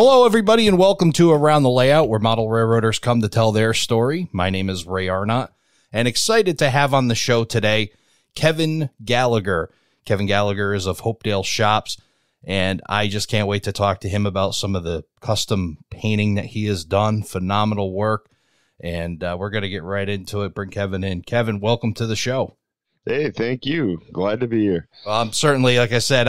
Hello, everybody, and welcome to Around the Layout, where model railroaders come to tell their story. My name is Ray Arnott, and excited to have on the show today Kevin Gallagher. Kevin Gallagher is of Hopedale Shops, and I just can't wait to talk to him about some of the custom painting that he has done. Phenomenal work, and we're going to get right into it. Bring Kevin in. Kevin, welcome to the show. Hey, thank you. Glad to be here. Certainly, like I said,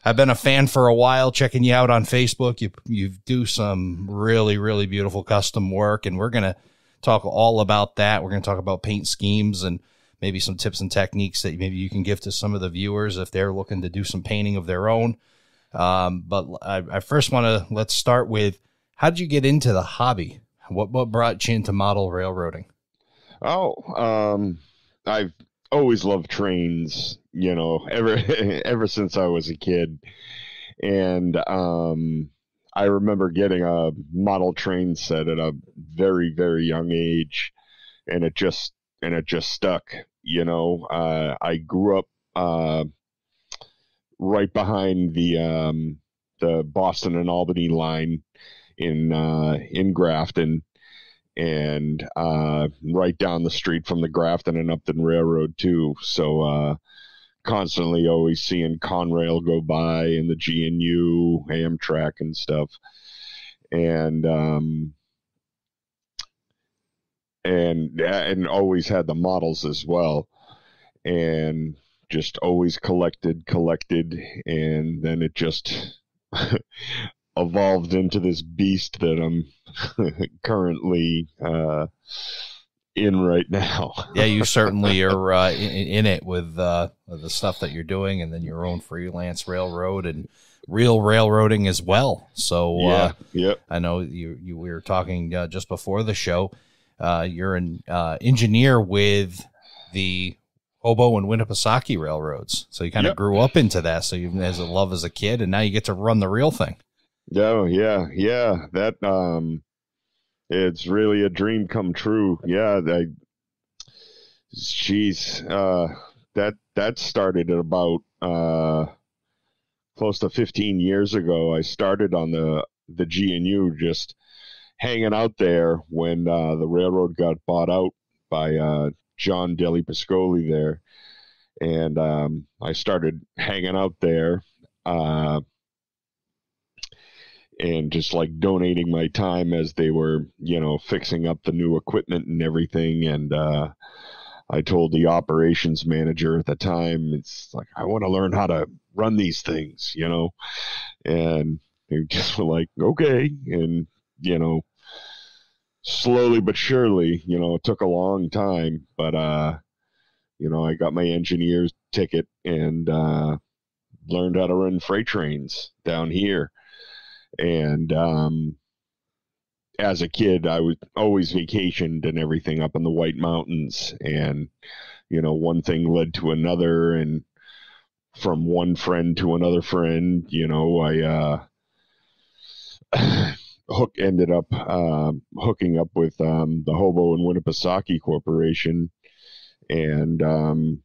I've been a fan for a while, checking you out on Facebook. You do some really, really beautiful custom work, and we're going to talk all about that. We're going to talk about paint schemes and maybe some tips and techniques that maybe you can give to some of the viewers if they're looking to do some painting of their own. But I first let's start with, how did you get into the hobby? What brought you into model railroading? I've always loved trains, ever since I was a kid. And I remember getting a model train set at a very, very young age, and it just stuck. I grew up right behind the Boston and Albany line in Grafton, and right down the street from the Grafton and Upton Railroad too. So constantly always seeing Conrail go by and the GNU, Amtrak and stuff. And always had the models as well. And just always collected. And then it just evolved into this beast that I'm currently in right now. Yeah, you certainly are in it with the stuff that you're doing, and then your own freelance railroad and real railroading as well. So yep. I know we were talking just before the show. You're an engineer with the Hobo and Winnipesaukee Railroads. So you kind of grew up into that. So you has a love as a kid, and now you get to run the real thing. Oh, yeah. That, it's really a dream come true. Yeah. That started at about, close to 15 years ago. I started on the GNU, just hanging out there when, the railroad got bought out by, John Deli Pascoli there. And, I started hanging out there, and just like donating my time as they were, fixing up the new equipment and everything. And I told the operations manager at the time, it's like, I want to learn how to run these things, and they just were like, okay. And, slowly but surely, it took a long time, but, I got my engineer's ticket and learned how to run freight trains down here. And as a kid, I was always vacationed and everything up in the White Mountains. And, one thing led to another. And from one friend to another friend, I ended up hooking up with the Hobo and Winnipesaukee Corporation, and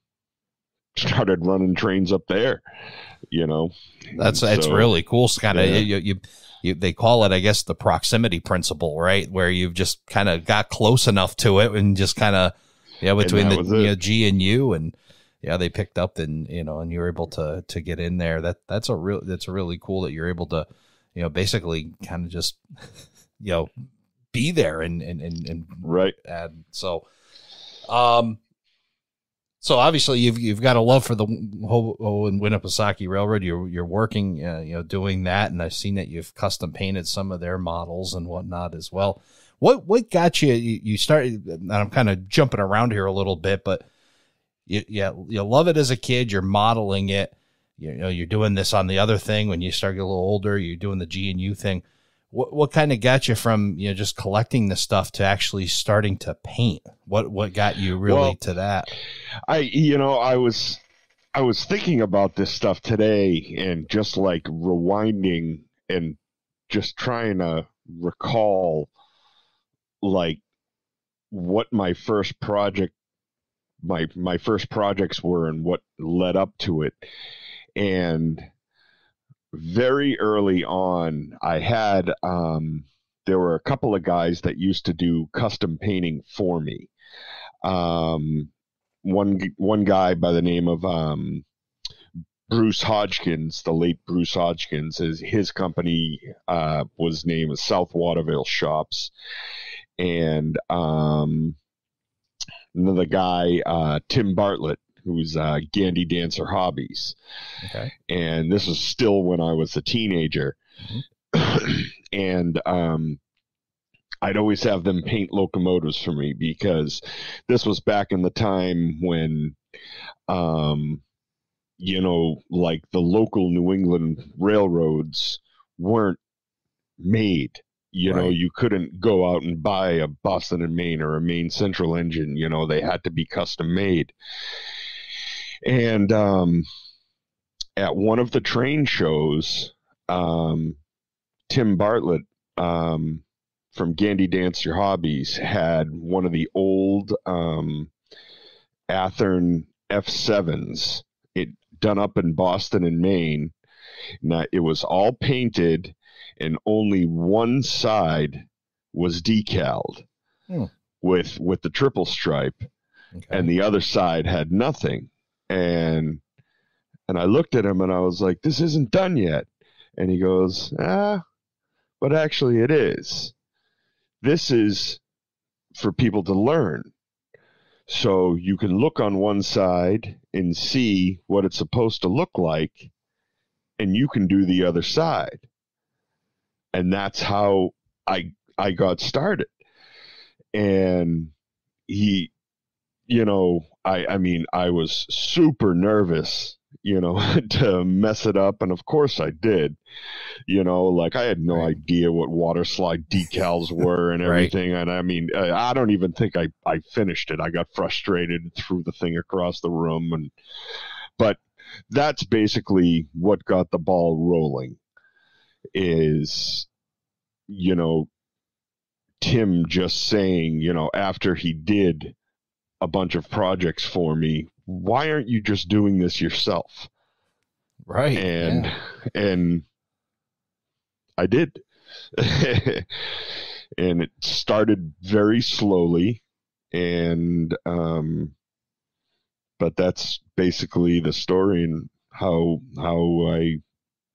started running trains up there. It's really cool. It's kind of you they call it, I guess, the proximity principle, right? Where you've just kind of got close enough to it and just kind of between the G and U, and they picked up, and and you're able to get in there. That's really cool that you're able to basically kind of just be there and right. So obviously you've got a love for the Hobo and Winnipesaukee Railroad. You're working, doing that, and I've seen that you've custom painted some of their models and whatnot as well. What got you started? And I'm kind of jumping around here a little bit, but you love it as a kid. You're modeling it. You're doing this on the other thing. When you start getting a little older, you're doing the GNU thing. What kind of got you from just collecting the stuff to actually starting to paint? What got you really to that? I was thinking about this stuff today, and just like rewinding and just trying to recall like what my first projects were and what led up to it. And very early on, I had, there were a couple of guys that used to do custom painting for me. One guy by the name of Bruce Hodgkins, the late Bruce Hodgkins, his company was named South Hopedale Shops, and another guy, Tim Bartlett, who's Gandy Dancer Hobbies. Okay. And this was still when I was a teenager. Mm-hmm. And I'd always have them paint locomotives for me, because this was back in the time when, you know, like the local New England railroads weren't made. You know, you couldn't go out and buy a Boston and Maine or a Maine Central engine. You know, they had to be custom made. And at one of the train shows, Tim Bartlett from Gandy Dancer Hobbies had one of the old Athearn F7s, it done up in Boston and Maine. Now, it was all painted, and only one side was decaled with the triple stripe, and the other side had nothing. And I looked at him and I was like, "This isn't done yet." And he goes, "But actually it is. This is for people to learn. So you can look on one side and see what it's supposed to look like, and you can do the other side." And that's how I got started. And he, you know, I mean, I was super nervous, you know, to mess it up. And of course I did, you know, like I had no idea what water slide decals were and everything. And I mean, I don't even think I finished it. I got frustrated and threw the thing across the room. But that's basically what got the ball rolling, is, you know, Tim just saying, you know, after he did a bunch of projects for me, "Why aren't you just doing this yourself?" Right. And I did. And it started very slowly, and but that's basically the story and how I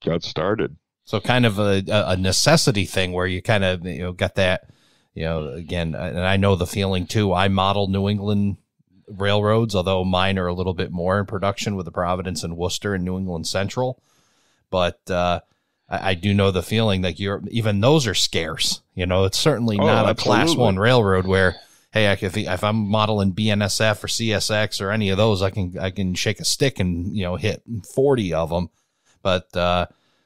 got started. So kind of a necessity thing where you kind of, you know, got that, you know, again, and I know the feeling too. I model New England railroads, although mine are a little bit more in production with the Providence and Worcester and New England Central. But I do know the feeling that even those are scarce. You know, it's certainly not a Class 1 railroad where, hey, if I'm modeling BNSF or CSX or any of those, I can shake a stick and, you know, hit 40 of them. But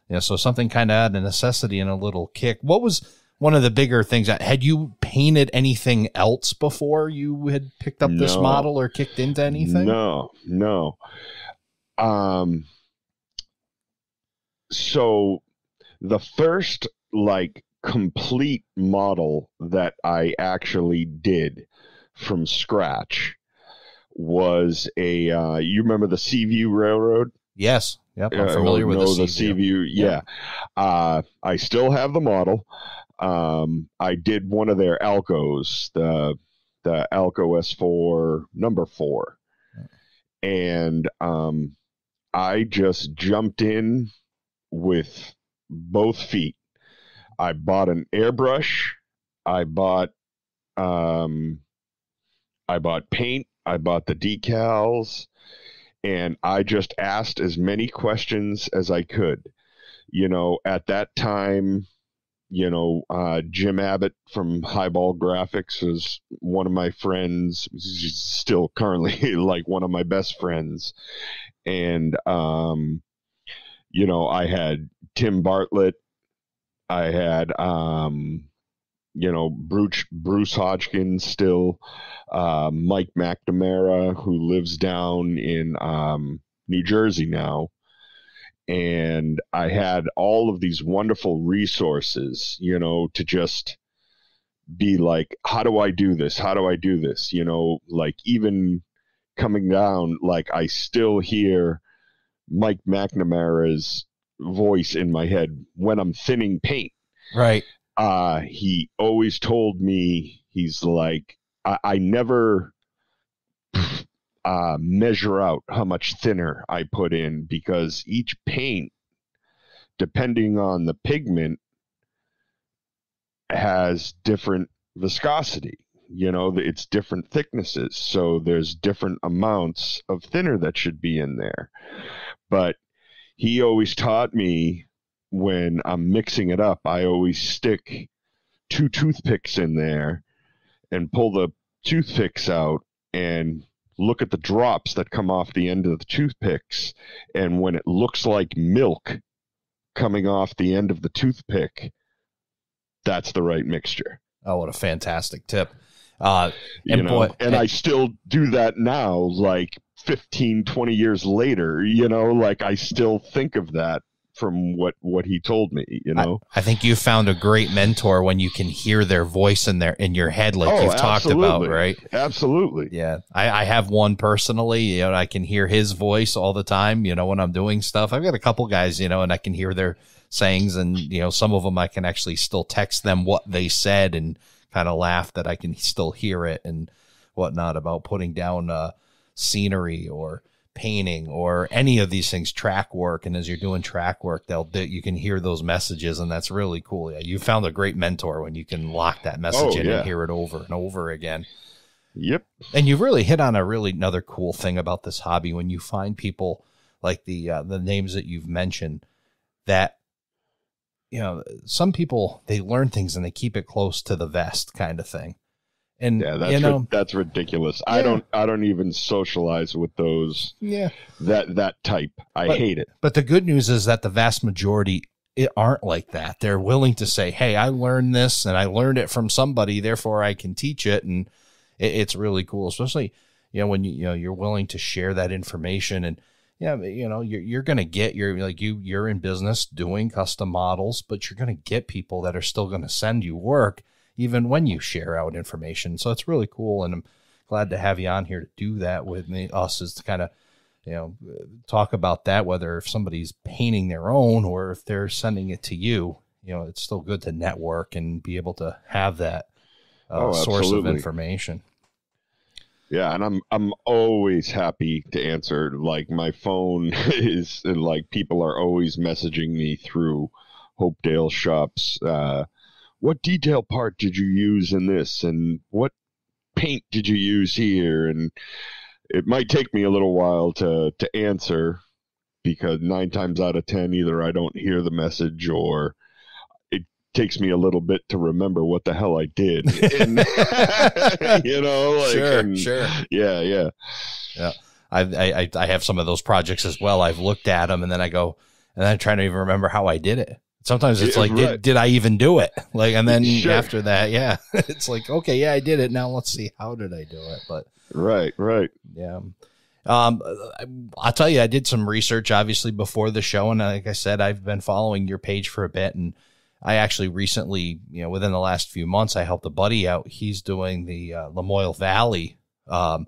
you know, so something kind of had a necessity and a little kick. What was one of the bigger things? Had you painted anything else before you had picked up this model or kicked into anything? No. So the first like complete model that I actually did from scratch was you remember the Seaview Railroad? Yes. Yep, I'm familiar with the Seaview. Yeah. I still have the model. I did one of their Alcos, the Alco S4 number 4. And I just jumped in with both feet. I bought an airbrush. I bought paint. I bought the decals. And I just asked as many questions as I could. You know, at that time, you know, Jim Abbott from Highball Graphics was one of my friends. He's still currently like one of my best friends. And, you know, I had Tim Bartlett. I had, you know, Bruce Hodgkins still, Mike McNamara, who lives down in New Jersey now. And I had all of these wonderful resources, you know, to just be like, how do I do this? How do I do this? You know, like even coming down, like I still hear Mike McNamara's voice in my head when I'm thinning paint. Right. He always told me, he's like, I never measure out how much thinner I put in, because each paint, depending on the pigment, has different viscosity. It's different thicknesses, so there's different amounts of thinner that should be in there. But he always taught me, when I'm mixing it up, I always stick 2 toothpicks in there and pull the toothpicks out and look at the drops that come off the end of the toothpicks. And when it looks like milk coming off the end of the toothpick, that's the right mixture. Oh, what a fantastic tip. I still do that now, like 15, 20 years later, like I still think of that from what he told me, I think you found a great mentor when you can hear their voice in your head, like you've talked about, right? Absolutely. Yeah. I have one personally, I can hear his voice all the time, when I'm doing stuff. I've got a couple guys, and I can hear their sayings, and, some of them I can actually still text them what they said and kind of laugh that I can still hear it and whatnot, about putting down scenery or painting or any of these things, track work. And as you're doing track work, you can hear those messages, and that's really cool. Yeah, you found a great mentor when you can lock that message in and hear it over and over again. Yep. And you've really hit on another cool thing about this hobby, when you find people like the names that you've mentioned, that some people, they learn things and they keep it close to the vest kind of thing. And that's ridiculous. Yeah. I don't even socialize with those. Yeah. That type. I hate it. But the good news is that the vast majority aren't like that. They're willing to say, "Hey, I learned this and I learned it from somebody, therefore I can teach it." And it's really cool, especially when you're willing to share that information. And you're going to get you're in business doing custom models, but you're going to get people that are still going to send you work even when you share out information. So it's really cool. And I'm glad to have you on here to do that with us, is to kind of, talk about that, whether if somebody's painting their own or if they're sending it to you, it's still good to network and be able to have that source of information. Yeah, and I'm always happy to answer. Like, my phone is like, people are always messaging me through Hopedale Shops. What detail part did you use in this, and what paint did you use here? And it might take me a little while to answer, because 9 times out of 10, either I don't hear the message, or it takes me a little bit to remember what the hell I did. And, Sure. Yeah. I have some of those projects as well. I've looked at them, and then I go, and I'm trying to even remember how I did it. Sometimes it's like, right. did I even do it? Like, and then after that, it's like, okay, yeah, I did it. Now let's see, how did I do it? But right. Yeah. I'll tell you, I did some research obviously before the show. And like I said, I've been following your page for a bit, and I actually recently, within the last few months, I helped a buddy out. He's doing the Lamoille Valley, and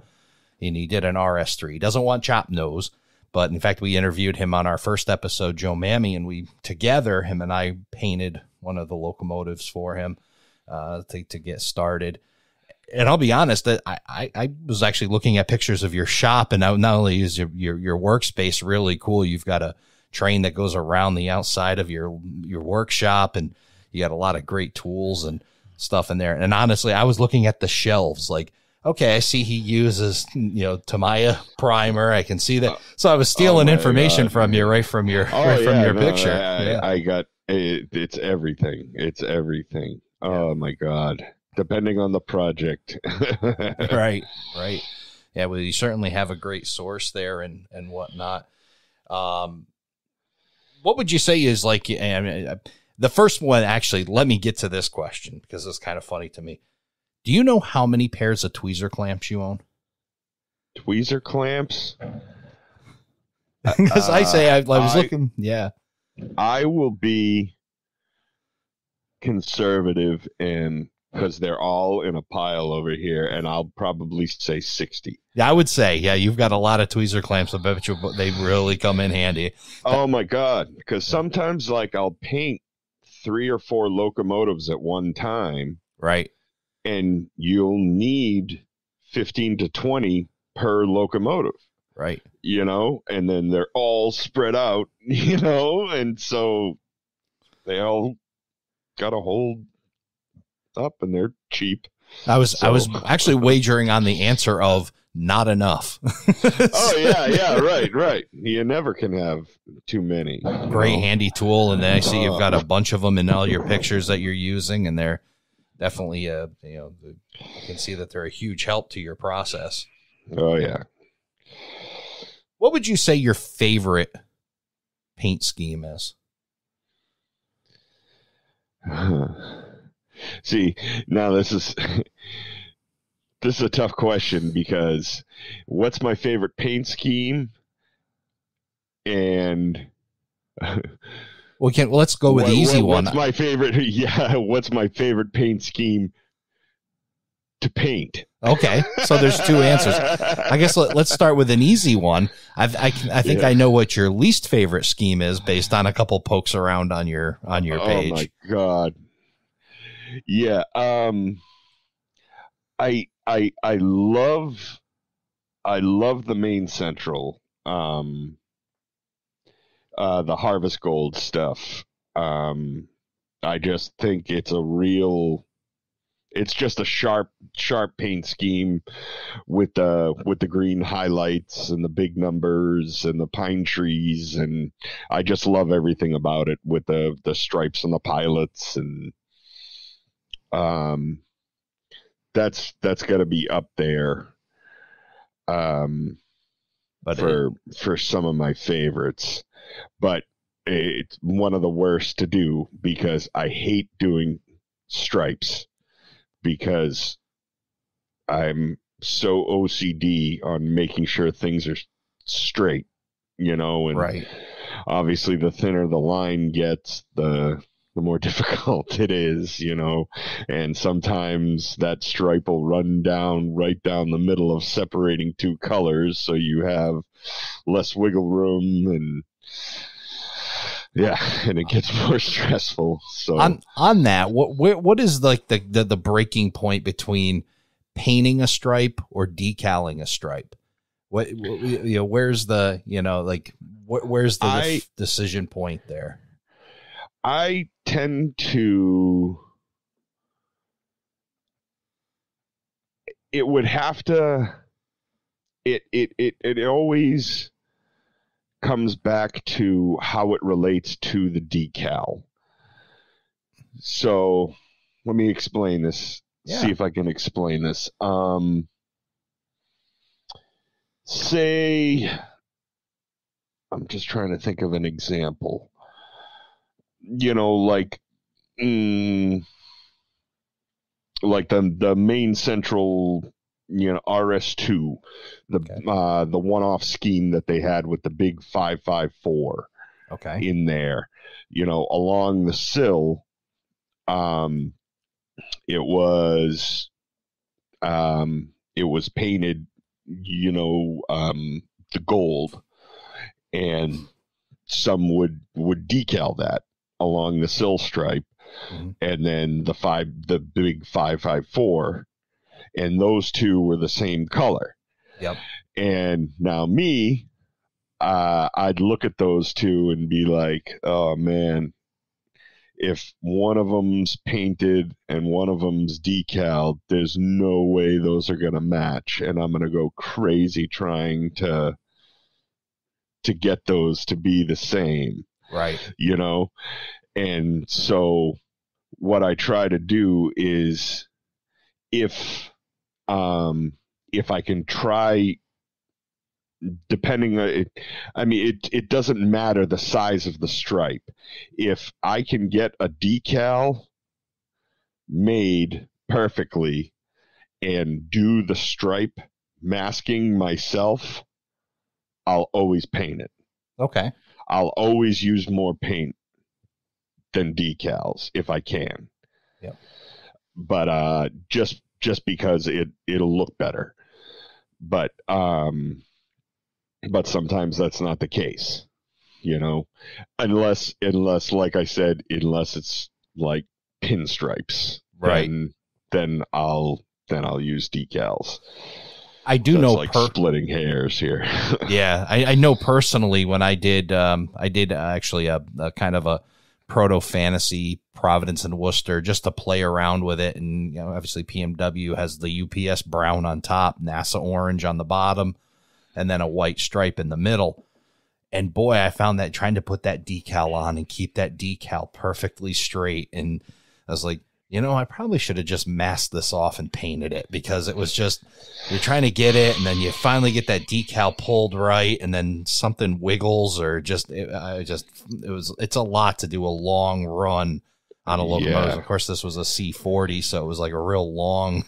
he did an RS3. He doesn't want chop nose. But in fact, we interviewed him on our first episode, Joe Mammy, and him and I painted one of the locomotives for him to get started. And I'll be honest, that I was actually looking at pictures of your shop, and not only is your workspace really cool, you've got a train that goes around the outside of your workshop, and you got a lot of great tools and stuff in there. And honestly, I was looking at the shelves, like, okay, I see he uses, Tamiya primer. I can see that. So I was stealing information from you, right from your picture. I got it. It's everything. It's everything. Yeah. Oh my God. Depending on the project. Right. Yeah. Well, you certainly have a great source there and whatnot. What would you say is like, the first one, actually, let me get to this question because it's kind of funny to me. Do you know how many pairs of tweezer clamps you own? Tweezer clamps? Because I was looking, yeah. I will be conservative and because they're all in a pile over here, and I'll probably say 60. Yeah, I would say, yeah, you've got a lot of tweezer clamps. I bet you they really come in handy. Oh my God. Because sometimes like I'll paint 3 or 4 locomotives at one time. Right. And you'll need 15 to 20 per locomotive. Right. You know, and then they're all spread out, you know, and so they all got to hold up, and they're cheap. I was actually wagering on the answer of not enough. Oh yeah, right. You never can have too many. Great handy tool, and then I see you've got a bunch of them in all your pictures that you're using, and they're definitely you can see that they're a huge help to your process. Oh yeah. What would you say your favorite paint scheme is? See, now this is a tough question, because what's my favorite paint scheme? And let's go with the easy one. What's my favorite? Yeah, what's my favorite paint scheme to paint? Okay, so there's 2 answers. I guess let's start with an easy one. I think I know what your least favorite scheme is based on a couple pokes around on your page. Oh my God. Yeah. I love the main central, the Harvest Gold stuff. I just think it's just a sharp paint scheme with the green highlights and the big numbers and the pine trees, and I just love everything about it, with the stripes and the pilots, and that's got to be up there for some of my favorites. But it's one of the worst to do, because I hate doing stripes, because I'm so OCD on making sure things are straight, you know, and right. Obviously the thinner the line gets, the more difficult it is, you know, and sometimes that stripe will run right down the middle of separating 2 colors, so you have less wiggle room, and yeah, and it gets more stressful. So on that, what is like the breaking point between painting a stripe or decaling a stripe? Where's the where's the decision point there? I tend to. It would have to. It always comes back to how it relates to the decal. So let me explain this. Yeah. See if I can explain this. Say, I'm just trying to think of an example. You know, like the main central, you know, RS2, the one-off scheme that they had with the big 554 in there, you know, along the sill, it was painted, you know, the gold, and some would decal that along the sill stripe, and then the big 554, and those 2 were the same color. Yep. And now me, I'd look at those 2 and be like, oh man, if one of them's painted and one of them's decaled, there's no way those are going to match, and I'm going to go crazy trying to get those to be the same. Right. You know? And so what I try to do is, if I can try, depending on, it doesn't matter the size of the stripe. If I can get a decal made perfectly and do the stripe masking myself, I'll always paint it. Okay. I'll always use more paint than decals if I can. Yep. just because it'll look better. But sometimes that's not the case, unless like I said, unless it's like pinstripes, right? Then I'll use decals. I do know like splitting hairs here. Yeah, I know personally when I did actually a kind of a proto fantasy Providence and Worcester just to play around with it, and obviously PMW has the UPS brown on top, NASA orange on the bottom, and then a white stripe in the middle. And boy, I found that trying to put that decal on and keep that decal perfectly straight, and I was like, I probably should have just masked this off and painted it, because it was just, you're trying to get it, and then you finally get that decal pulled right, and then something wiggles, or it's a lot to do a long run on a locomotive. Of course, this was a C40, so it was like a real long,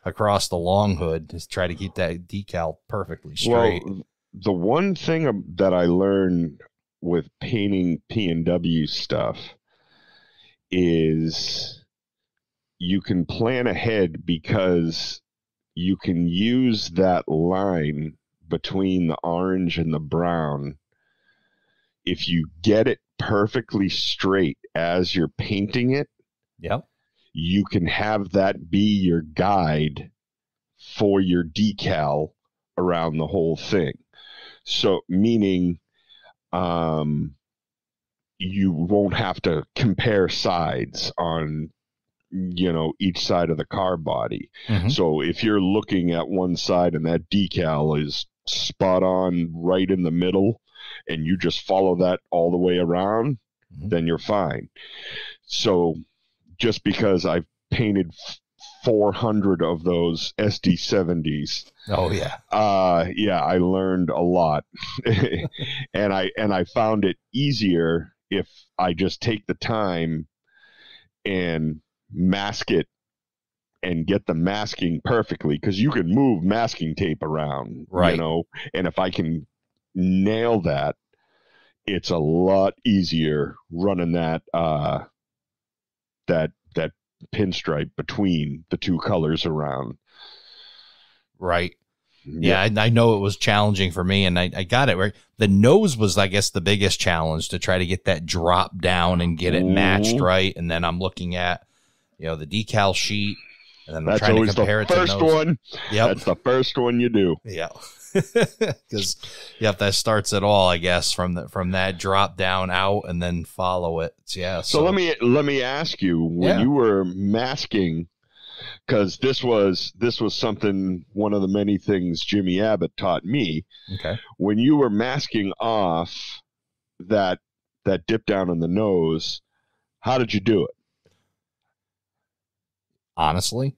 across the long hood, to try to keep that decal perfectly straight. Well, the one thing that I learned with painting P&W stuff is you can plan ahead, because you can use that line between the orange and the brown. If you get it perfectly straight as you're painting it, you can have that be your guide for your decal around the whole thing. So meaning you won't have to compare sides on, each side of the car body. Mm-hmm. So if you're looking at one side and that decal is spot on right in the middle, and you just follow that all the way around, then you're fine. So just because I've painted 400 of those SD70s. Oh yeah. I learned a lot. and I found it easier if I just take the time and mask it and get the masking perfectly, because you can move masking tape around, right? And if I can nail that, it's a lot easier running that pinstripe between the two colors around. Right. Yeah, I know it was challenging for me, and I got it right. The nose was, I guess, the biggest challenge, to try to get that drop down and get it matched right. And then I'm looking at, the decal sheet, and then I'm trying to compare it to the first one. Yep. That's the first one you do. Yeah. Because that starts it all, I guess, from that drop down out, and then follow it. Yeah. So let me ask you, when you were masking, because this was something, one of the many things Jimmy Abbott taught me. Okay. When you were masking off that dip down in the nose, how did you do it? Honestly,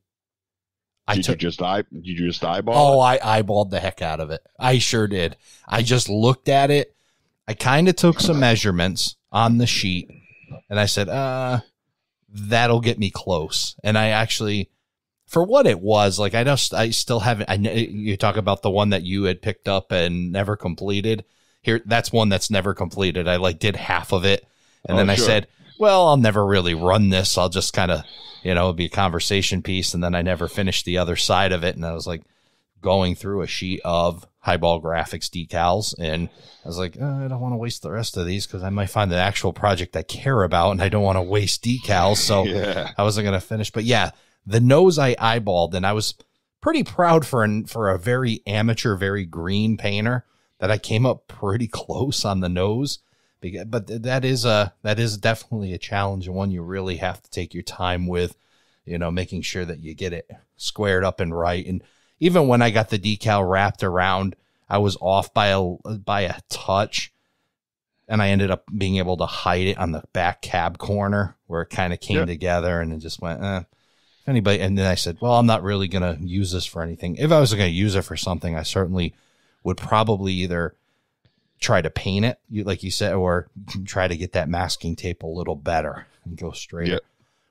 Did you just eyeball it? Oh, I eyeballed the heck out of it. I sure did. I just looked at it. I kind of took some measurements on the sheet, and I said, that'll get me close. And I actually, for what it was, like, I still haven't, you talk about the one that you had picked up and never completed. Here, that's one that's never completed. I did half of it. And then I said, well, I'll never really run this. I'll just kind of, it'll be a conversation piece. And then I never finished the other side of it. And I was like going through a sheet of Highball Graphics decals. And I was like, I don't want to waste the rest of these, because I might find an actual project I care about, and I don't want to waste decals. So I wasn't going to finish. But yeah, the nose I eyeballed, and I was pretty proud for a very amateur, very green painter, that I came up pretty close on the nose. But that is definitely a challenge, and one you really have to take your time with, making sure that you get it squared up and right. And even when I got the decal wrapped around, I was off by a touch, and I ended up being able to hide it on the back cab corner where it kind of came together, and it just went, if anybody. And then I said, well, I'm not really going to use this for anything. If I was going to use it for something, I certainly would probably either try to paint it, like you said, or try to get that masking tape a little better and go straighter. Yep.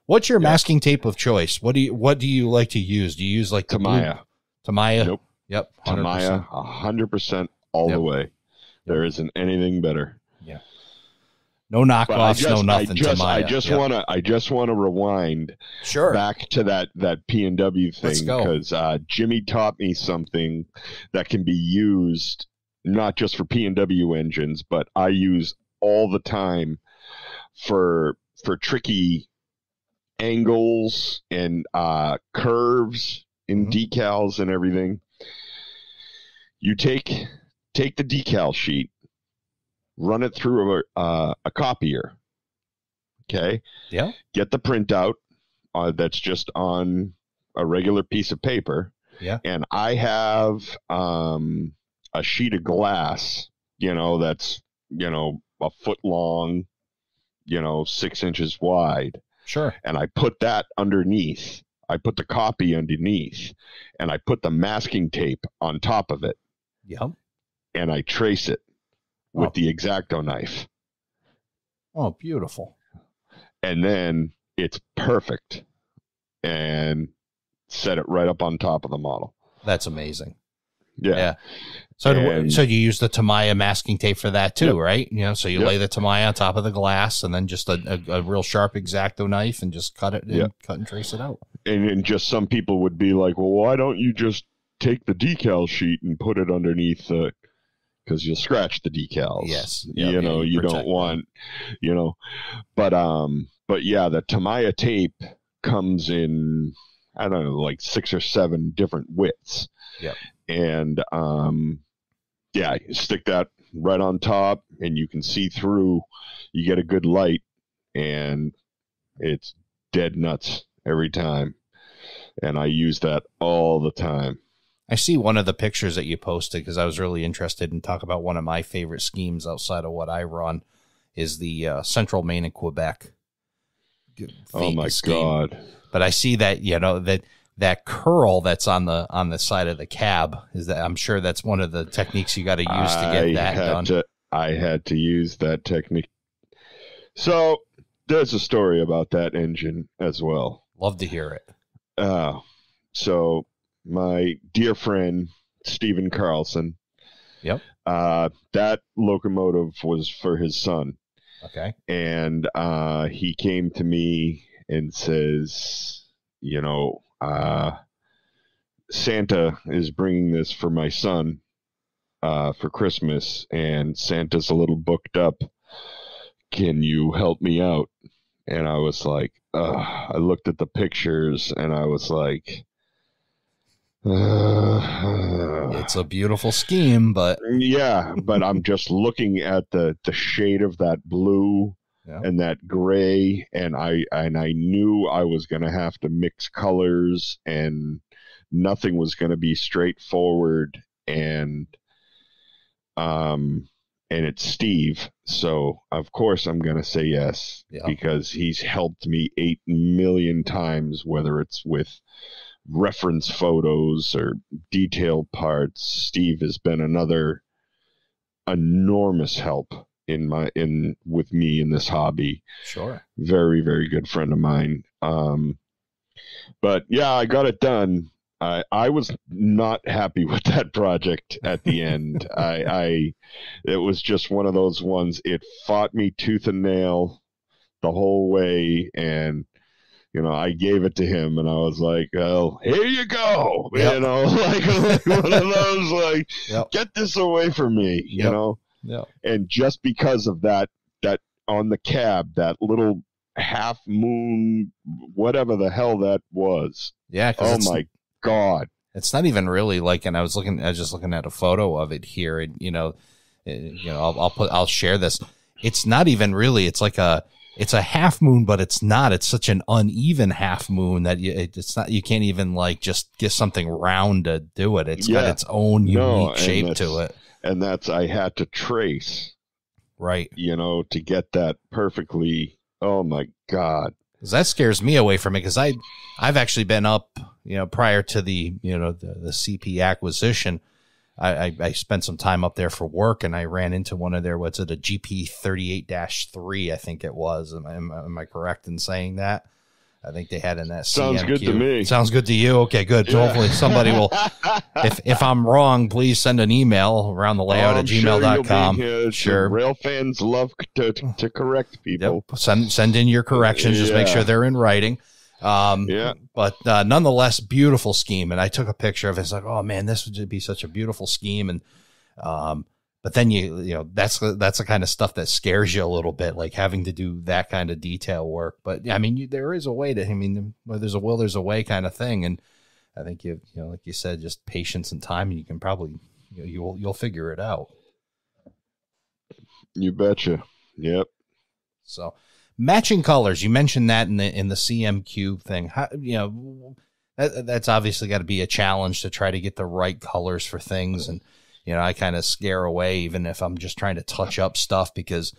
What's your masking tape of choice? What do you like to use? Do you use like Tamiya? Tamiya? Nope. Yep. 100%. Tamiya, 100% all the way. There isn't anything better. Yeah. No knockoffs, no nothing. I just want to rewind back to that P&W thing, because Jimmy taught me something that can be used not just for P&W engines, but I use all the time for tricky angles and curves in decals and everything. You take the decal sheet, run it through a copier. Okay. Yeah. Get the printout that's just on a regular piece of paper. Yeah. And I have a sheet of glass, that's, a foot long, 6 inches wide. Sure. And I put that underneath. I put the copy underneath, and I put the masking tape on top of it. Yep. And I trace it with the X-Acto knife. Oh, beautiful. And then it's perfect, and set it right up on top of the model. That's amazing. Yeah. So you use the Tamiya masking tape for that too, right? So you lay the Tamiya on top of the glass, and then just a real sharp X-Acto knife, and just cut and trace it out. And just some people would be like, well, why don't you just take the decal sheet and put it underneath the, because you'll scratch the decals. Yes. You don't want, but yeah, the Tamiya tape comes in, I don't know, like 6 or 7 different widths. Yep. And, you stick that right on top, and you can see through, you get a good light, and it's dead nuts every time. And I use that all the time. I see one of the pictures that you posted, because I was really interested in talk about one of my favorite schemes outside of what I run is the Central Maine and Quebec. Oh my God. But I see that, that curl that's on the side of the cab is that, I'm sure that's one of the techniques you got to use to get that done. I had to use that technique. So there's a story about that engine as well. Love to hear it. So my dear friend, Stephen Carlson. Yep. That locomotive was for his son. Okay. And he came to me and says, Santa is bringing this for my son for Christmas, and Santa's a little booked up. Can you help me out? And I was like, I looked at the pictures, and I was like, it's a beautiful scheme, but yeah, but I'm just looking at the shade of that blue and that gray, and I knew I was going to have to mix colors, and nothing was going to be straightforward, and it's Steve, so of course I'm going to say yes, because he's helped me 8 million times, whether it's with reference photos or detailed parts. Steve has been another enormous help with me in this hobby. Sure. Very, very good friend of mine. But yeah, I got it done. I was not happy with that project at the end. It was just one of those ones. It fought me tooth and nail the whole way, and I gave it to him, and I was like, well, here you go. Like one of those, like, get this away from me, you know? Yeah. And just because of that on the cab, that little half moon, whatever the hell that was. Yeah. Oh my God. It's not even really like, and I was just looking at a photo of it here, and, I'll share this. It's not even really, it's a half moon, but it's not. It's such an uneven half moon that it's not. You can't even like just get something round to do it. It's got its own unique shape to it. And I had to trace, right? To get that perfectly. Oh my God! 'Cause that scares me away from it, because I've actually been up, prior to the the CP acquisition. I spent some time up there for work, and I ran into one of their, a GP 38-3, I think it was. Am I correct in saying that? I think they had in that Sounds CMQ. good to me. Sounds good to you. Okay, good. So hopefully somebody will, if I'm wrong, please send an email around the layout at gmail.com. Sure. Rail fans love to correct people. Yep. Send in your corrections. Just make sure they're in writing. But nonetheless, beautiful scheme. And I took a picture of it. It's like, oh man, this would be such a beautiful scheme. And, but then you know, that's the kind of stuff that scares you a little bit, like having to do that kind of detail work. But I mean, there is a way to, I mean, where there's a will, there's a way kind of thing. And I think you know, like you said, just patience and time, and you can probably, you know, you'll figure it out. You betcha. Yep. So matching colors, you mentioned that in the CMQ thing. How, you know, that's obviously got to be a challenge to try to get the right colors for things. And, you know, I kind of scare away even if I'm just trying to touch up stuff, because,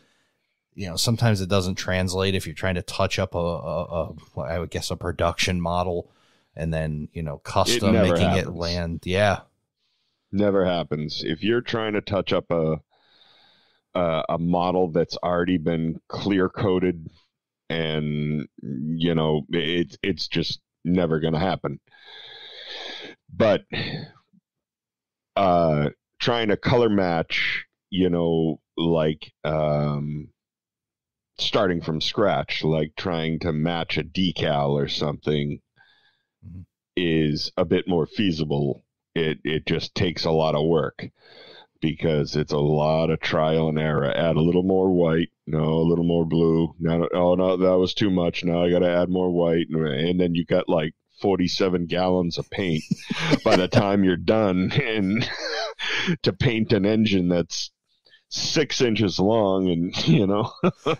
you know, sometimes it doesn't translate if you're trying to touch up I would guess a production model and then, you know, custom making it land. Yeah. Never happens. If you're trying to touch up a model that's already been clear coated, and, you know, it's just never going to happen. But, trying to color match, you know, like starting from scratch, like trying to match a decal or something, is a bit more feasible. It just takes a lot of work, because it's a lot of trial and error. Add a little more white, no, a little more blue. No, oh no, that was too much. Now I got to add more white, and then you got like 47 gallons of paint by the time you're done, and to paint an engine that's 6 inches long. And, you know,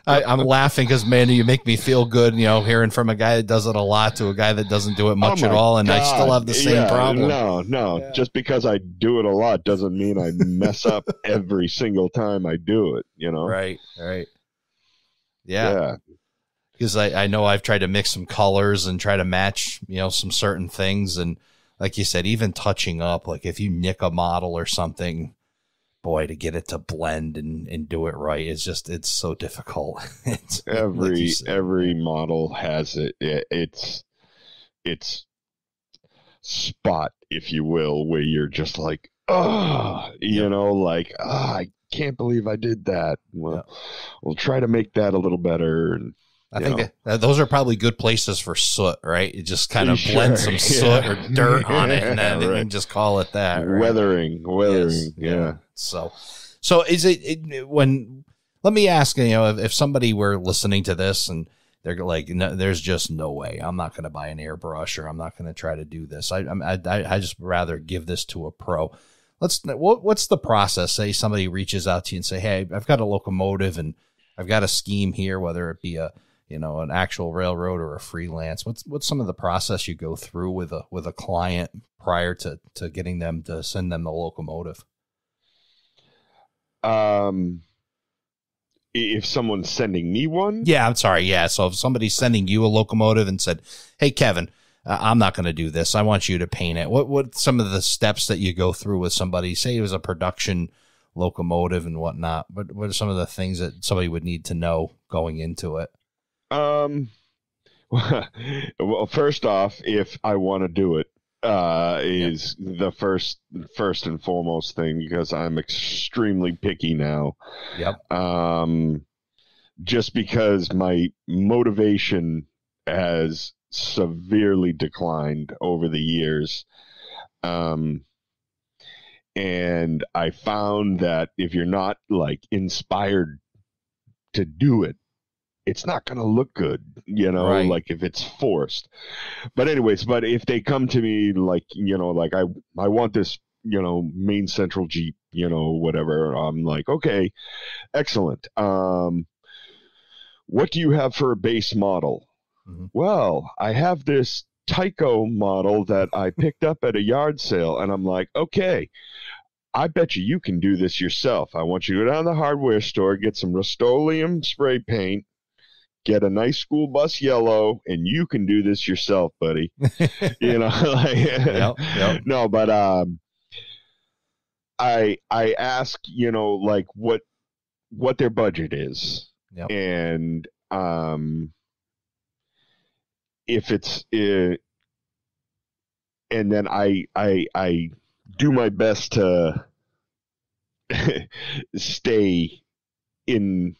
I'm laughing because, man, you make me feel good, you know, hearing from a guy that does it a lot to a guy that doesn't do it much at all. And God, I still have the same problem. No. Yeah. Just because I do it a lot doesn't mean I mess up every single time I do it, you know? Right. Yeah. Because I know I've tried to mix some colors and try to match, you know, some certain things. And like you said, even touching up, like if you nick a model or something, boy, to get it to blend and do it right, it's so difficult. Every model has its spot, if you will, where you're just like, you know, like, I can't believe I did that. Well, we'll try to make that a little better. And I think that those are probably good places for soot, right? You just kind of blend some soot or dirt on it, and then you can just call it that. Right? Weathering. Yes. Yeah. So is it when? Let me ask, you know, if somebody were listening to this and they're like, no, there's just no way I'm not going to buy an airbrush, or I'm not going to try to do this. I just rather give this to a pro. What's the process? Say somebody reaches out to you and say, hey, I've got a locomotive and I've got a scheme here, whether it be an actual railroad or a freelance. What's some of the process you go through with a client prior to getting them to send them the locomotive? If someone's sending me one? Yeah, I'm sorry. Yeah. So if somebody's sending you a locomotive and said, hey, Kevin, I'm not going to do this, I want you to paint it. What some of the steps that you go through with somebody? Say it was a production locomotive and whatnot. What are some of the things that somebody would need to know going into it? Well, first off, if I want to do it, is the first and foremost thing, because I'm extremely picky now. Yep. Just because my motivation has severely declined over the years. And I found that if you're not like inspired to do it, it's not going to look good, you know, right. Like if it's forced. But anyways, if they come to me like, you know, like I want this, you know, main central Jeep, you know, whatever, I'm like, okay, excellent. What do you have for a base model? Mm-hmm. Well, I have this Tyco model that I picked up at a yard sale, and I'm like, okay, I bet you can do this yourself. I want you to go down to the hardware store, get some Rust-Oleum spray paint, get a nice school bus yellow, and you can do this yourself, buddy. You know, like, yep. No, but I ask, you know, like what their budget is, yep. And if it's and then I do my best to stay in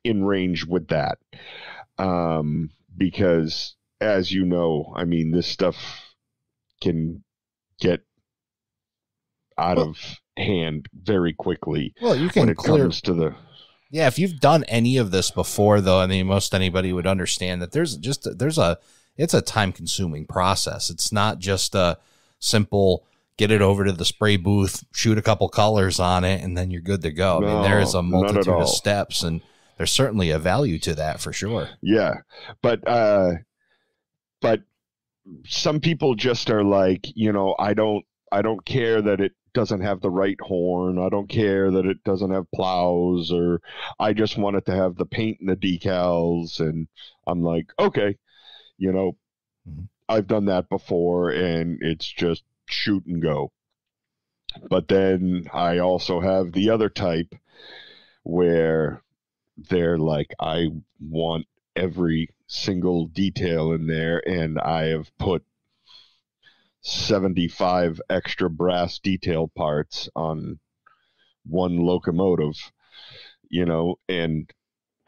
range with that, because as you know, I mean, this stuff can get out of hand very quickly. Well, you can when it comes to the. Yeah, if you've done any of this before, though, I mean, most anybody would understand that it's a time-consuming process. It's not just a simple get it over to the spray booth, shoot a couple colors on it, and then you're good to go. I mean, there is a multitude of steps, and there's certainly a value to that for sure. Yeah, but some people just are like, I don't care that it doesn't have the right horn. I don't care that it doesn't have plows, or I just want it to have the paint and the decals. And I'm like, okay, I've done that before, and it's just shoot and go. But then I also have the other type where they're like, I want every single detail in there, and I have put 75 extra brass detail parts on one locomotive, and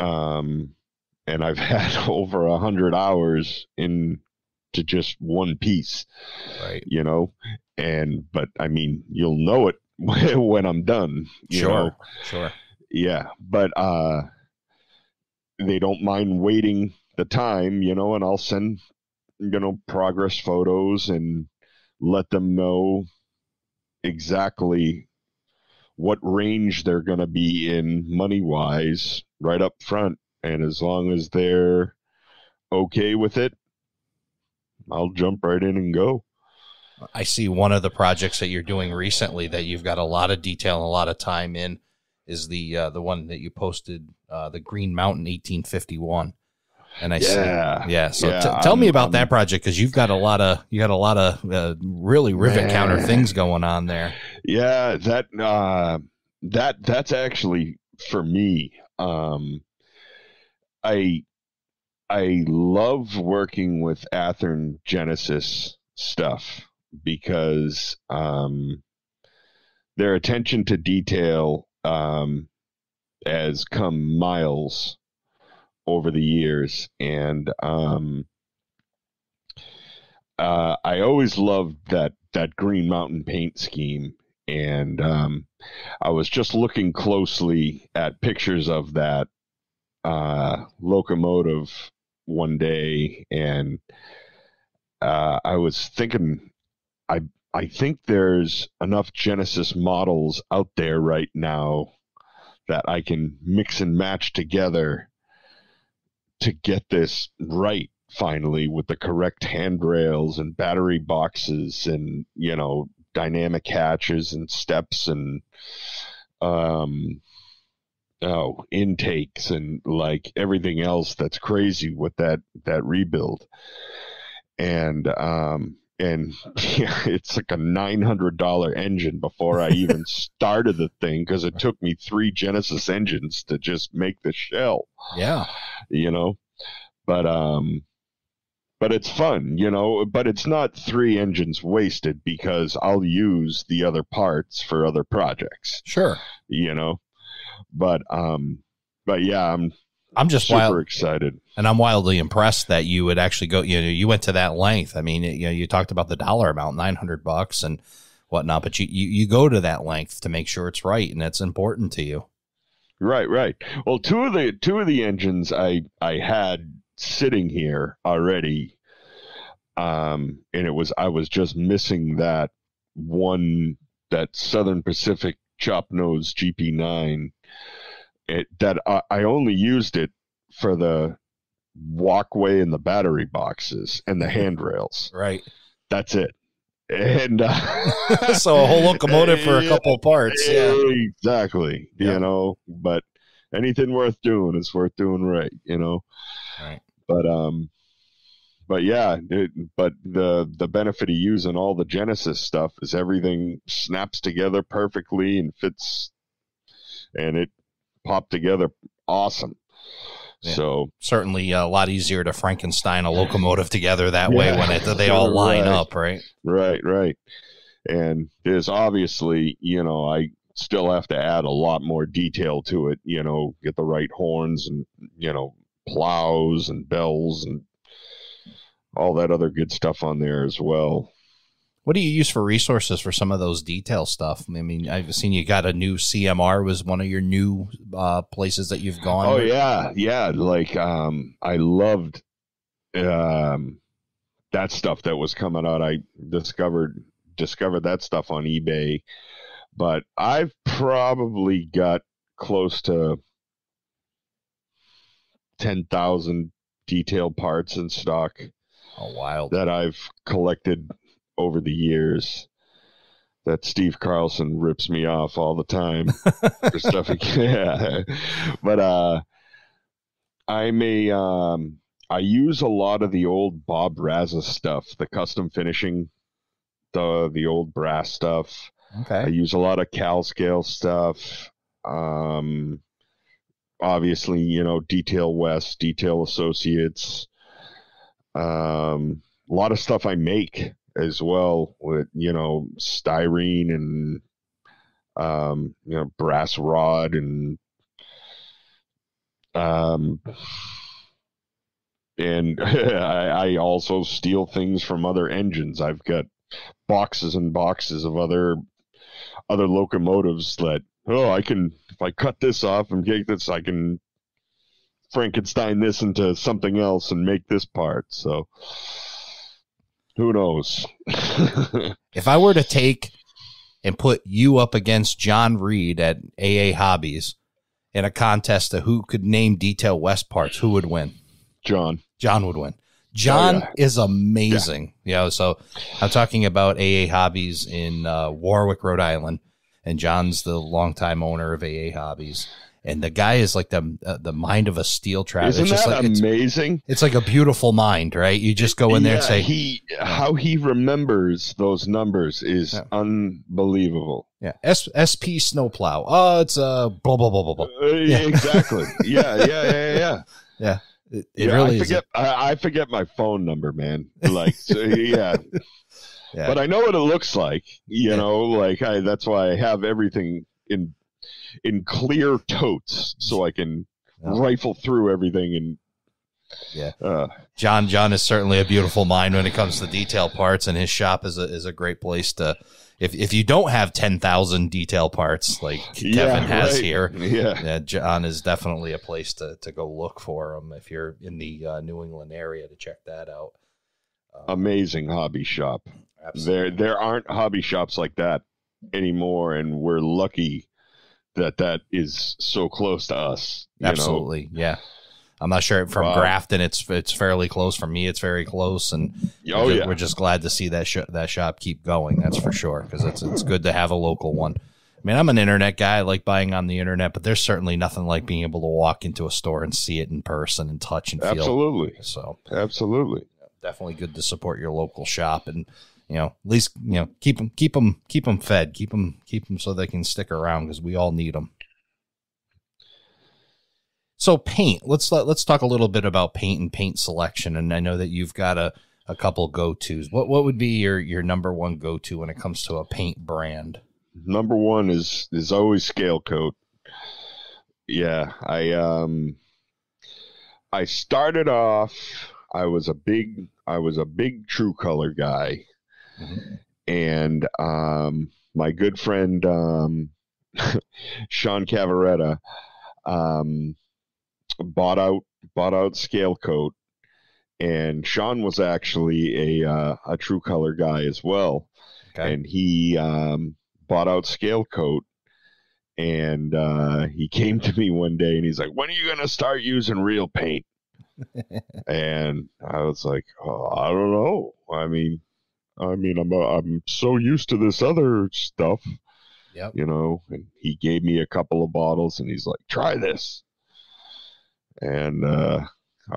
I've had over 100 hours into just one piece, right? But I mean, you'll know it when I'm done. Sure. Yeah, but they don't mind waiting the time, and I'll send progress photos and let them know exactly what range they're going to be in money wise right up front. And as long as they're okay with it, I'll jump right in and go. I see one of the projects that you're doing recently that you've got a lot of detail and a lot of time in is the one that you posted, the Green Mountain 1851. And I tell me about that project, because you got a lot of really rivet counter things going on there. Yeah, that's actually for me. I love working with Athearn Genesis stuff because their attention to detail has come miles over the years, and I always loved that Green Mountain paint scheme. And I was just looking closely at pictures of that locomotive one day, and I was thinking, I think there's enough Genesis models out there right now that I can mix and match together to get this right finally, with the correct handrails and battery boxes and dynamic hatches and steps and intakes and like everything else that's crazy with that rebuild. And it's like a $900 engine before I even started the thing, because it took me 3 Genesis engines to just make the shell. Yeah. But it's fun, but it's not 3 engines wasted, because I'll use the other parts for other projects. Sure. But yeah, I'm just super excited. And I'm wildly impressed that you would actually go, you went to that length. I mean, you talked about the dollar amount, $900 and whatnot, but you go to that length to make sure it's right. And it's important to you. Right. Well, two of the engines I had sitting here already. And I was just missing that Southern Pacific chop nose GP9. That I only used it for the walkway and the battery boxes and the handrails. Right. That's it. And so a whole locomotive for a couple of parts. Yeah, exactly. Yep. But anything worth doing is worth doing right. Right. But yeah, but the benefit of using all the Genesis stuff is everything snaps together perfectly and fits, and it popped together awesome. Yeah. So certainly a lot easier to Frankenstein a locomotive together that way when they all line up, right? Right. And there's obviously, I still have to add a lot more detail to it, get the right horns and, plows and bells and all that other good stuff on there as well. What do you use for resources for some of those detail stuff? I mean, I've seen you got a new CMR was one of your new places that you've gone. Oh, yeah. Like, I loved that stuff that was coming out. I discovered that stuff on eBay, but I've probably got close to 10,000 detail parts in stock. Oh, wild. That I've collected over the years, that Steve Carlson rips me off all the time for stuff. Yeah. But I use a lot of the old Bob Razza stuff, the custom finishing, the old brass stuff. Okay. I use a lot of Cal Scale stuff. Obviously, Detail West, Detail Associates. A lot of stuff I make as well with, styrene and, brass rod and I also steal things from other engines. I've got boxes and boxes of other locomotives that, if I cut this off and take this, I can Frankenstein this into something else and make this part. So who knows? If I were to take and put you up against John Reed at AA Hobbies in a contest of who could name Detail West parts, who would win? John would win. John is amazing. Yeah. So I'm talking about AA Hobbies in Warwick, Rhode Island, and John's the longtime owner of AA Hobbies. And the guy is like the mind of a steel trap. Isn't that amazing? It's like a beautiful mind, right? You just go in there and say... how he remembers those numbers is unbelievable. Yeah. SP Snowplow. Oh, it's blah, blah, blah, blah, blah. Exactly. Yeah. Yeah. It really is. I forget my phone number, man. Like, so, yeah. But I know what it looks like, that's why I have everything in clear totes so I can rifle through everything. And John is certainly a beautiful mind when it comes to detail parts, and his shop is a great place to, if you don't have 10,000 detail parts like Kevin has here, John is definitely a place to go look for them if you're in the New England area, to check that out. Amazing hobby shop. Absolutely. There aren't hobby shops like that anymore, and we're lucky that is so close to us. Absolutely. Yeah. I'm not sure from Grafton. It's fairly close. For me, it's very close, and we're just glad to see that shop keep going. That's for sure, because it's good to have a local one. I mean, I'm an internet guy. I like buying on the internet, but there's certainly nothing like being able to walk into a store and see it in person and touch and feel. Absolutely. So absolutely, definitely good to support your local shop, and at least keep them fed, keep them so they can stick around, because we all need them. So paint, let's talk a little bit about paint and paint selection. And I know that you've got a couple go-tos. What would be your number one go-to when it comes to a paint brand? Number one is always Scale Coat. Yeah, I started off, I was a big True Color guy. Mm-hmm. And my good friend Sean Cavaretta bought out Scale Coat, and Sean was actually a True Color guy as well. Okay. And he bought out Scale Coat, and he came to me one day and he's like, "When are you going to start using real paint?" And I was like, "Oh, I don't know. I mean, I'm so used to this other stuff." Yep. And he gave me a couple of bottles and he's like, "Try this." And I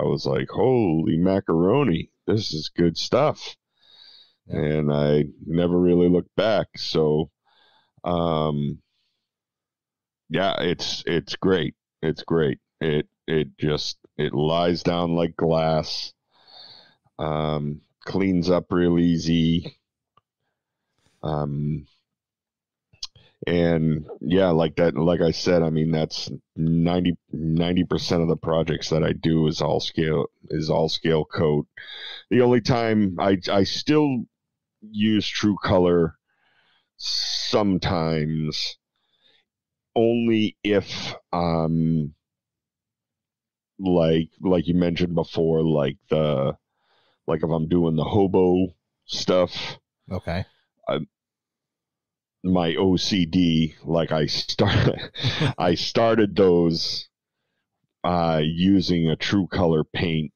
was like, "Holy macaroni, this is good stuff." Yeah. And I never really looked back. So, it's great. It's great. It just It lies down like glass. Cleans up real easy. And yeah, like that, like I said, I mean, that's 90% of the projects that I do is all scale coat. The only time I still use True Color sometimes, only if like you mentioned before, like if I'm doing the hobo stuff. Okay. My OCD, like I started those using a True Color paint,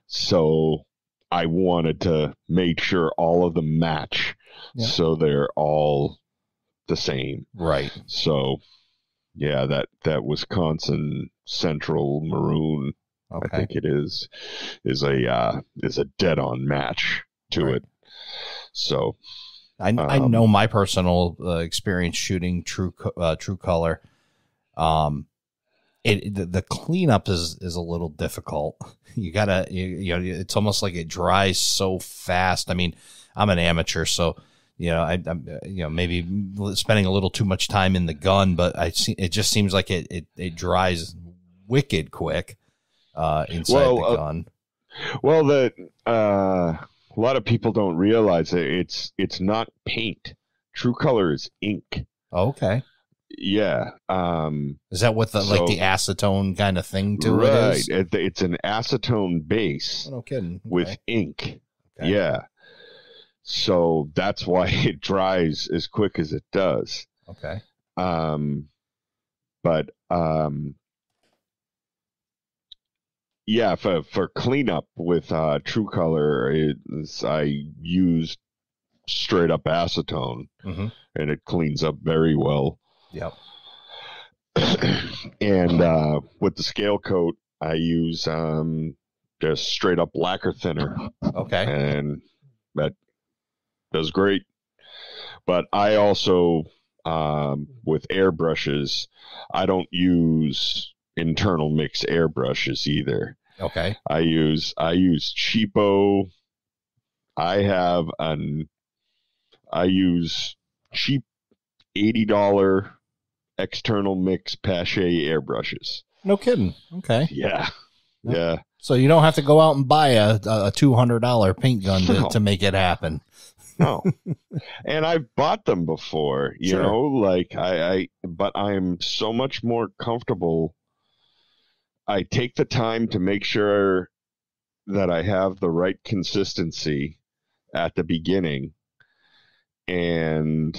so I wanted to make sure all of them match, so they're all the same. Right. So yeah, that Wisconsin Central Maroon, I think it is a dead on match to it. So I know my personal experience shooting True Color. The cleanup is a little difficult. You gotta, it's almost like it dries so fast. I mean, I'm an amateur, so I'm maybe spending a little too much time in the gun, but it just seems like it dries wicked quick inside the gun. Well, a lot of people don't realize that it's not paint. True Color is ink. Okay. Yeah. Is that what the acetone kind of thing to it is? Right. It's an acetone base. Oh, no kidding. Okay. With ink. Okay. Yeah. So that's why it dries as quick as it does. Okay. But yeah, for cleanup with True Color, I used straight up acetone, and it cleans up very well. Yep. And with the scale coat, I use just straight up lacquer thinner. Okay. And that does great. But I also, with airbrushes, I don't use internal mix airbrushes either. Okay. I use cheapo. I use cheap $80 external mix Pache airbrushes. No kidding. Okay. Yeah. Yeah. So you don't have to go out and buy a $200 paint gun to make it happen. No. And I've bought them before, you know, like but I'm so much more comfortable. I take the time to make sure that I have the right consistency at the beginning, and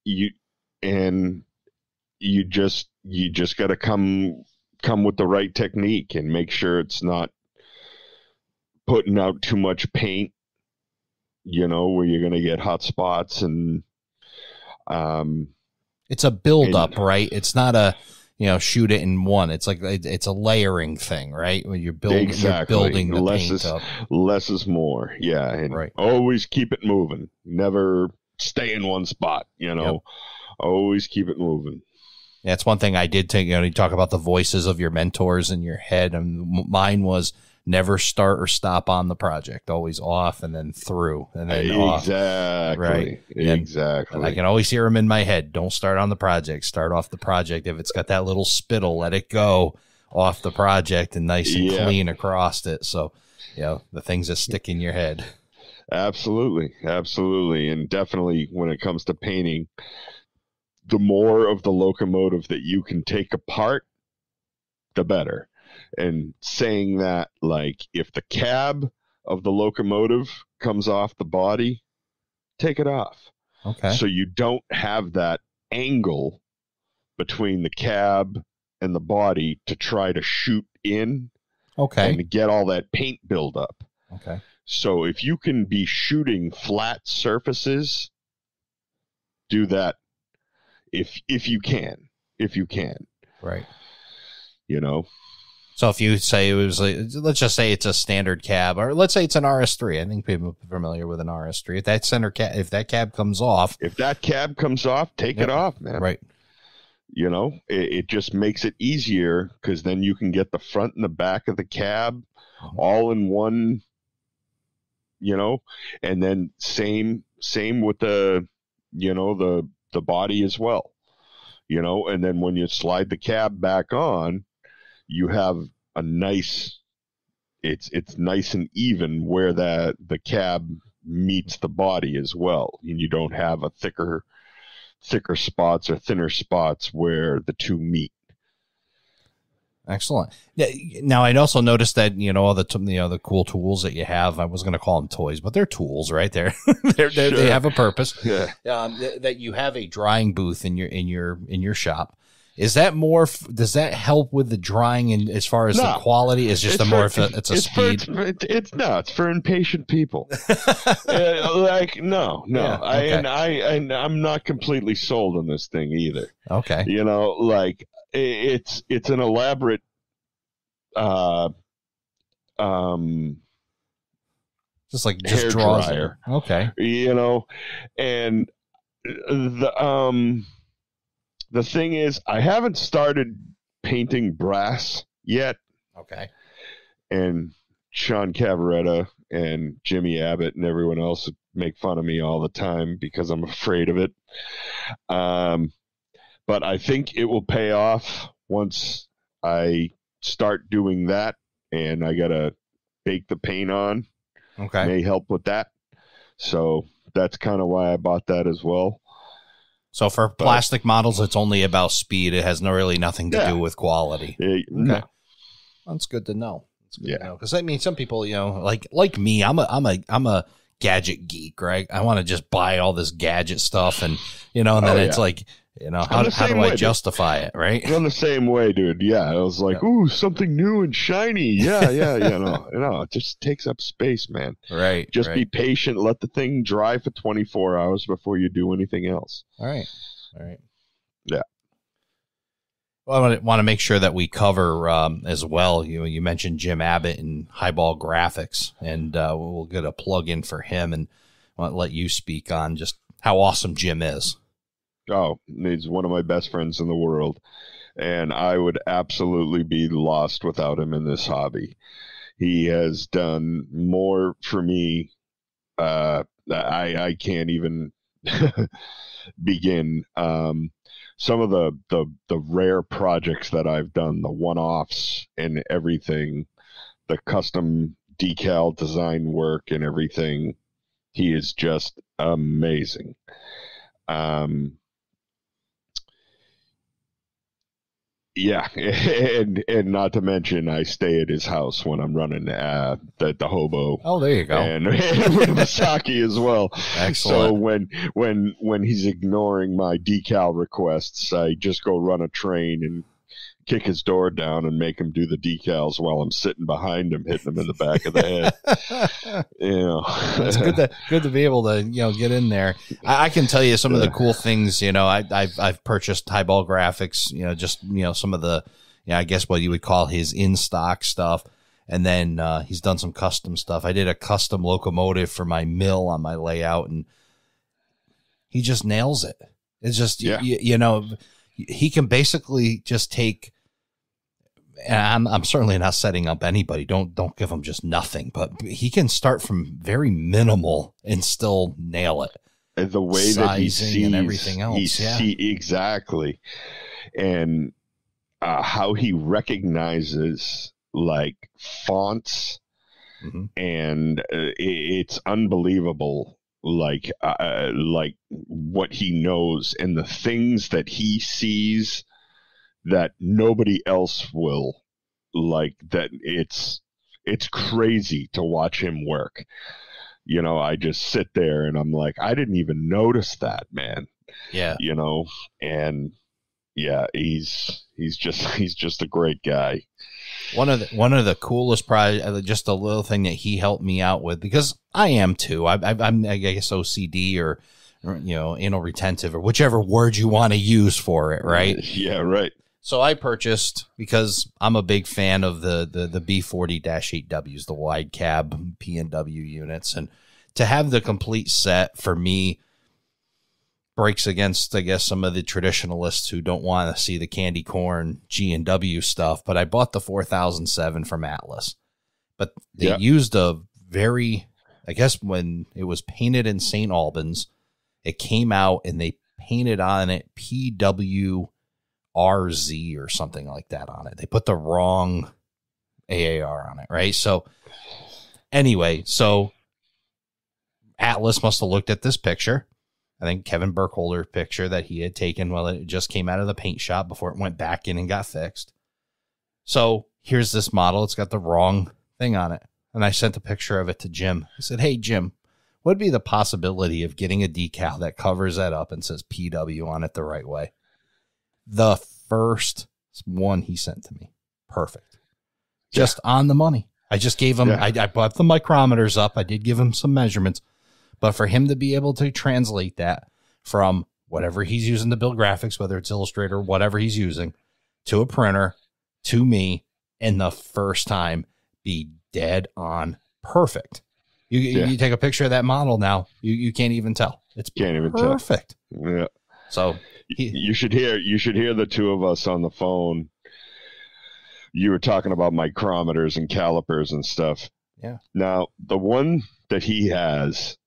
you just got to come with the right technique and make sure it's not putting out too much paint, where you're going to get hot spots. And it's a build up, right? It's not a shoot it in one. It's like it's a layering thing, right? When you're building the paint up. Less is more. Yeah. And always keep it moving. Never stay in one spot, Yep. Always keep it moving. Yeah, it's one thing I did take. You talk about the voices of your mentors in your head, and mine was never start or stop on the project. Always off and then through and then off. Exactly. Right. Exactly. And I can always hear them in my head. Don't start on the project. Start off the project. If it's got that little spittle, let it go off the project and nice and clean across it. So, the things that stick in your head. Absolutely. Absolutely. And definitely when it comes to painting, the more of the locomotive that you can take apart, the better. And saying that, like, if the cab of the locomotive comes off the body, take it off. Okay. So you don't have that angle between the cab and the body to try to shoot in. Okay. And to get all that paint buildup. Okay. So if you can be shooting flat surfaces, do that. If you can. Right. So if you say it was, let's just say it's a standard cab, or let's say it's an RS3. I think people are familiar with an RS3. If that cab comes off, take it off, man. Right. You know, it just makes it easier because then you can get the front and the back of the cab all in one, you know, and then same with the, you know, the body as well, you know, and then when you slide the cab back on, you have a nice, it's nice and even where the cab meets the body as well, and you don't have a thicker spots or thinner spots where the two meet. Excellent. Now, I'd also noticed that, you know, all the, you know, the cool tools that you have, I was going to call them toys, but they're tools, right? Sure. They have a purpose. Yeah. That you have a drying booth in your shop. Is that more, does that help with the drying and as far as the quality? Is just it's a speed? It's for impatient people. Like, no. Yeah, okay. I'm not completely sold on this thing either. Okay. You know, like it's an elaborate, just draws dryer. Okay. You know, and the thing is, I haven't started painting brass yet. Okay. And Sean Cavaretta and Jimmy Abbott and everyone else make fun of me all the time because I'm afraid of it. But I think it will pay off once I start doing that, and I got to bake the paint on. Okay. May help with that. So that's kind of why I bought that as well. So for plastic models, it's only about speed. It has really nothing to do with quality. No. That's good to know. Because I mean, some people, you know, like me, I'm a gadget geek, right? I want to just buy all this gadget stuff, and you know, and then it's like, you know, how do I justify it, right? I'm the same way, dude. Yeah, I was like, ooh, something new and shiny. Yeah, it just takes up space, man. Right. Just be patient. Let the thing dry for 24 hours before you do anything else. All right. Yeah. Well, I want to make sure that we cover as well. You mentioned Jim Abbott and Highball Graphics, and we'll get a plug in for him, and I want to let you speak on just how awesome Jim is. Oh, he's one of my best friends in the world, and I would absolutely be lost without him in this hobby. He has done more for me. I can't even begin. Some of the rare projects that I've done, the one-offs and everything, the custom decal design work and everything, he is just amazing. Yeah, and not to mention, I stay at his house when I'm running the Hobo. Oh, there you go. And Winnipesaukee as well. Excellent. So when he's ignoring my decal requests, I just go run a train and kick his door down and make him do the decals while I'm sitting behind him, hitting him in the back of the head. You know, it's good to be able to, you know, get in there. I can tell you some of the cool things. You know, I've purchased Highball Graphics. You know, just, you know, some of the, I guess what you would call his in stock stuff, and then he's done some custom stuff. I did a custom locomotive for my mill on my layout, and he just nails it. It's just you know, he can basically just take. And I'm certainly not setting up anybody. Don't give him just nothing, but he can start from very minimal and still nail it. And the way that he sees and everything else, exactly, and how he recognizes like fonts, and it's unbelievable. Like what he knows and the things that he sees that nobody else will, like, that it's crazy to watch him work. You know, I just sit there and I'm like, I didn't even notice that, man. Yeah. You know, and yeah, he's just a great guy. One of the coolest just a little thing that he helped me out with, because I am too. I'm I guess OCD or you know, anal retentive or whichever word you want to use for it, right? Yeah, right. So I purchased, because I'm a big fan of the B40-8Ws, the wide cab P&W units, and to have the complete set for me, breaks against, I guess, some of the traditionalists who don't want to see the candy corn G&W stuff, but I bought the 4007 from Atlas. But they used a very, I guess when it was painted in St. Albans, it came out and they painted on it PWRZ or something like that on it. They put the wrong AAR on it, right? So anyway, so Atlas must have looked at this picture. I think Kevin Burkholder picture that he had taken while it just came out of the paint shop before it went back in and got fixed. So here's this model. It's got the wrong thing on it. And I sent a picture of it to Jim. I said, hey, Jim, what'd be the possibility of getting a decal that covers that up and says PW on it the right way? The first one he sent to me. Perfect. Just on the money. I just gave him, I put the micrometers up. I did give him some measurements. But for him to be able to translate that from whatever he's using to build graphics, whether it's Illustrator, whatever he's using, to a printer, to me, and the first time be dead on perfect. You take a picture of that model now, you can't even tell. It's perfect. Yeah. So you should hear the two of us on the phone. You were talking about micrometers and calipers and stuff. Yeah. Now, the one that he has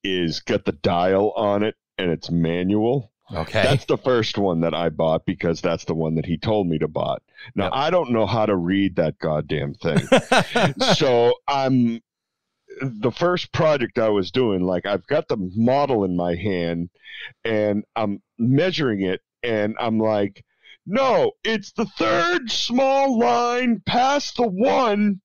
is got the dial on it and it's manual. Okay. That's the first one that I bought because that's the one that he told me to buy. Now, I don't know how to read that goddamn thing. So the first project I was doing, like I've got the model in my hand and I'm measuring it and I'm like, no, it's the third small line past the one.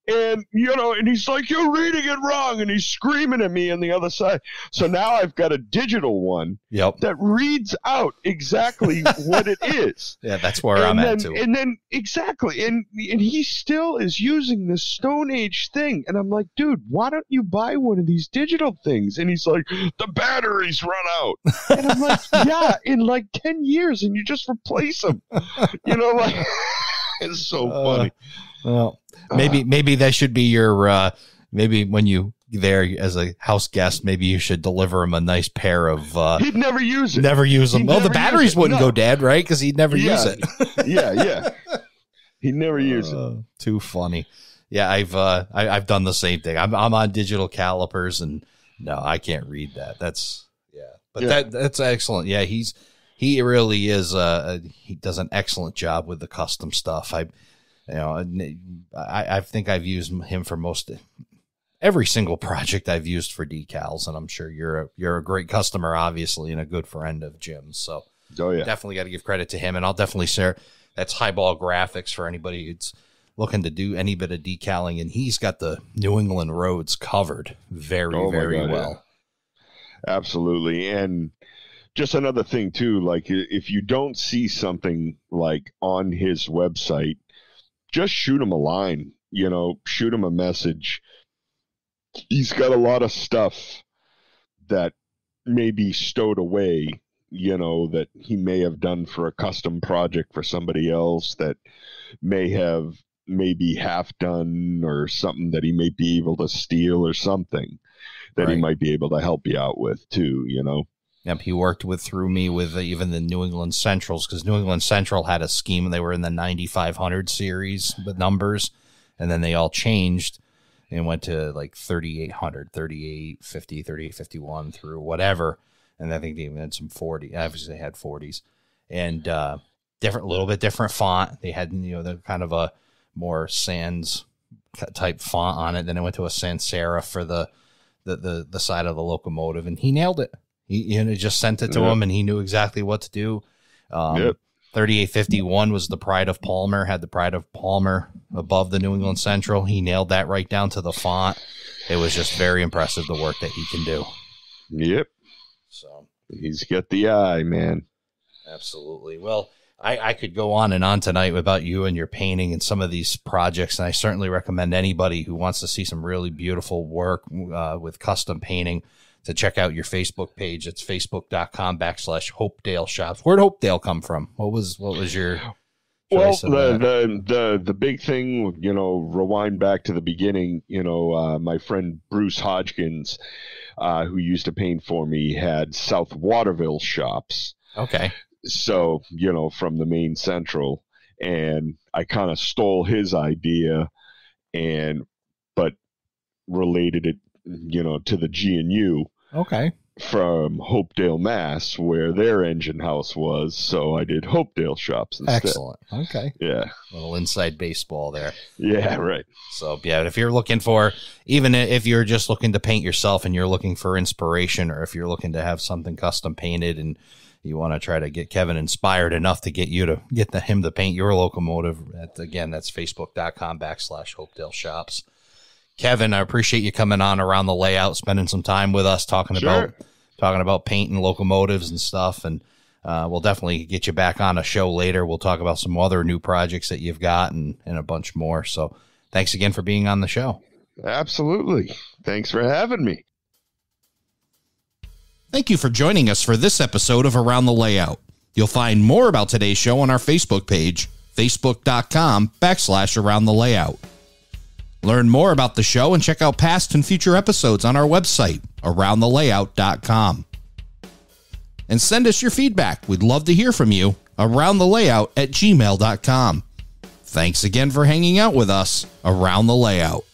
And, and he's like, you're reading it wrong. And he's screaming at me on the other side. So now I've got a digital one that reads out exactly what it is. Yeah, that's where I'm at too. And then exactly. And he still is using this Stone Age thing. And I'm like, dude, why don't you buy one of these digital things? And he's like, the batteries run out. And I'm like, yeah, in like 10 years and you just replace them. Like it's so funny. Well, maybe that should be your, maybe when you there as a house guest, maybe you should deliver him a nice pair of, he'd never use it. Never use them. Well, the batteries wouldn't go dead, right? Cause he'd never use it. Yeah. He'd never use it. Too funny. Yeah. I've done the same thing. I'm on digital calipers and no, I can't read that. That's excellent. Yeah. He really is, he does an excellent job with the custom stuff. I think I've used him for every single project I've used for decals, and I'm sure you're a great customer, obviously, and a good friend of Jim's. So definitely got to give credit to him, and I'll definitely share. That's Highball Graphics for anybody who's looking to do any bit of decaling, and he's got the New England roads covered very well. Yeah. Absolutely, and just another thing too, like if you don't see something like on his website, just shoot him a line, shoot him a message. He's got a lot of stuff that may be stowed away, that he may have done for a custom project for somebody else that may be half done or something that he may be able to steal or something that he might be able to help you out with too, Yep, he worked through me with even the New England Centrals because New England Central had a scheme and they were in the 9500 series with numbers, and then they all changed and went to like 3800, 3850, 3851 through whatever, and I think they even had some 40. Obviously, they had 40s and little bit different font. They had the kind of a more sans type font on it. Then it went to a sans serif for the side of the locomotive, and he nailed it. He just sent it to him, and he knew exactly what to do. 3851 was the Pride of Palmer, had the Pride of Palmer above the New England Central. He nailed that right down to the font. It was just very impressive, the work that he can do. Yep. So he's got the eye, man. Absolutely. Well, I could go on and on tonight about you and your painting and some of these projects, and I certainly recommend anybody who wants to see some really beautiful work with custom painting to check out your Facebook page. It's facebook.com/Hopedale Shops. Where'd Hopedale come from? What was your Well, the big thing, rewind back to the beginning, my friend Bruce Hodgkins, who used to paint for me, had South Waterville Shops. Okay. So, from the main central, and I kind of stole his idea but related it, to the GNU. Okay. From Hopedale, Mass, where their engine house was. So I did Hopedale Shops instead. Excellent. Okay. Yeah. A little inside baseball there. Yeah, right. So, yeah, if you're looking for, even if you're just looking to paint yourself and you're looking for inspiration, or if you're looking to have something custom painted and you want to try to get Kevin inspired enough to get him to paint your locomotive, again, that's facebook.com/Hopedale Shops. Kevin, I appreciate you coming on Around the Layout, spending some time with us, talking about painting locomotives and stuff. And we'll definitely get you back on a show later. We'll talk about some other new projects that you've got and a bunch more. So thanks again for being on the show. Absolutely. Thanks for having me. Thank you for joining us for this episode of Around the Layout. You'll find more about today's show on our Facebook page, facebook.com/Around the Layout. Learn more about the show and check out past and future episodes on our website, aroundthelayout.com. And send us your feedback. We'd love to hear from you. Aroundthelayout@gmail.com. Thanks again for hanging out with us around the layout.